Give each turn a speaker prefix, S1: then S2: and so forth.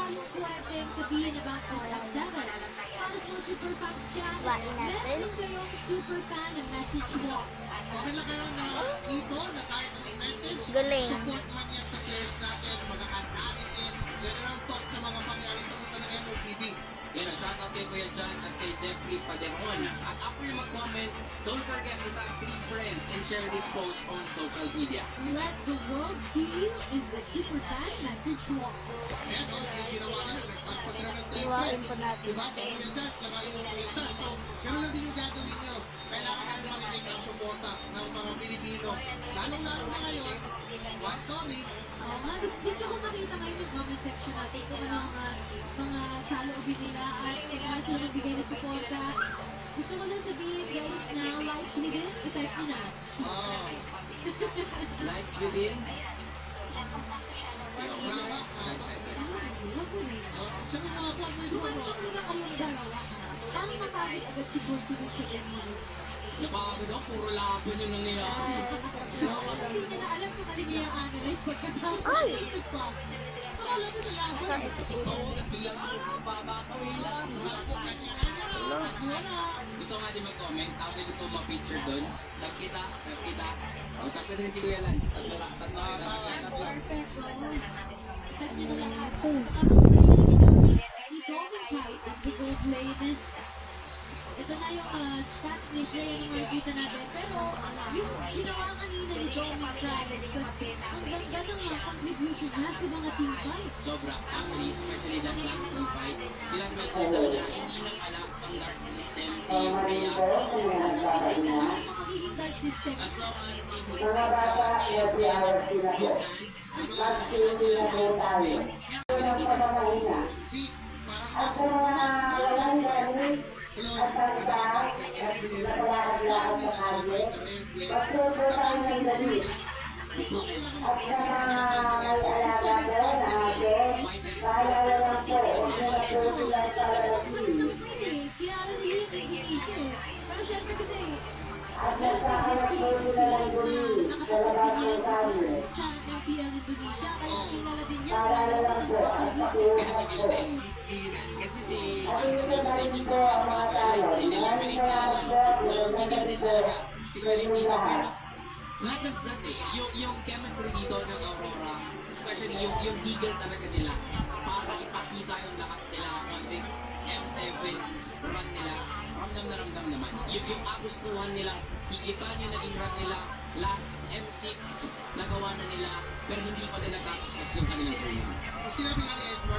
S1: halong pwedeng sabihin about this F7. Para sa mga super fans dyan,
S2: Kuhain natin.
S1: meron kayong super fan na message mo.
S3: Okay lang kayo na dito, na kahit anong message,
S2: Galing.
S3: support man yan sa players natin, mga analysis, general thoughts sa mga pangyayari sa mundo ng MLBB.
S4: Yan, shoutout kay Kuya John at kay Jeffrey Paderon. At after you mag-comment, don't forget to tag 3 friends and share this post on social media.
S1: Let the world see you in the super fan message wall.
S3: Ayan, no, yung ginawa nila, nagtagpo sila ng 3
S2: Iwain
S3: friends.
S2: po natin.
S3: Diba, sa Kuya John, tsaka yung Kuya Sas. So, gano'n lang din yung gagawin nyo. Kailangan natin marinig ang suporta ng mga Pilipino. Lalong-lalo na ngayon, one sorry,
S1: Gusto ko makita ngayon yung comment section natin kung ano ang mga saloobin nila at kung ano sila magbigay ng suporta. Gusto ko lang sabihin guys na likes me din, i-type nyo na.
S4: Likes within.
S3: brava,
S1: Huwag ko rin.
S3: sabi mga po, may
S1: Dumating ko na kayong dalawa. Paano matagit agad si Borky dun sa Gemini?
S4: Napagod ako, puro laban yung nangyayari.
S1: Hindi niya na alam kung ano niya yung analyze pagkatapos
S2: Ay!
S1: ng isip ko. Akala mo na lang.
S4: Oo, tapos biglang, babakawin lang. Gusto nga din mag-comment, actually gusto ko ma-feature doon. Tag kita. O, tag ko rin si Kuya Lance. Tatlo
S1: Perfecto. Tag niyo na lahat. Si Golden Kite at the Gold Lane. Ito na yung stats ni Dre yung makikita natin. Pero yung ginawa kanina ni Dominic Pride, ang ganda ng mga contribution niya sa mga team fight.
S4: Sobra. Actually, especially that last team fight, bilang may kita na hindi nang alam ang dark system si Kaya.
S1: Ano magiging dark system?
S4: As long as hindi yung hands,
S3: si, parang ako naman si Hello,
S1: Kilala nila yung Indonesia eh. Pero syempre kasi, meron din history sila na nakatapat din yan sa PL Indonesia. Kaya kilala din niya sa lahat ng mga
S4: kasi si Anthony Hussein yung hindi nila pinitalan. So, bigil din talaga. Siguro hindi na pero not just that eh, yung chemistry dito ng Aurora, especially yung eagle talaga nila para ipakita yung lakas nila on this M7 run nila. Ramdam na ramdam naman. Yung kagustuhan nilang higitan yung naging run nila last M6 nagawa na nila pero hindi pa nila tapos yung kanilang training.
S3: sinabi nga ni Edward,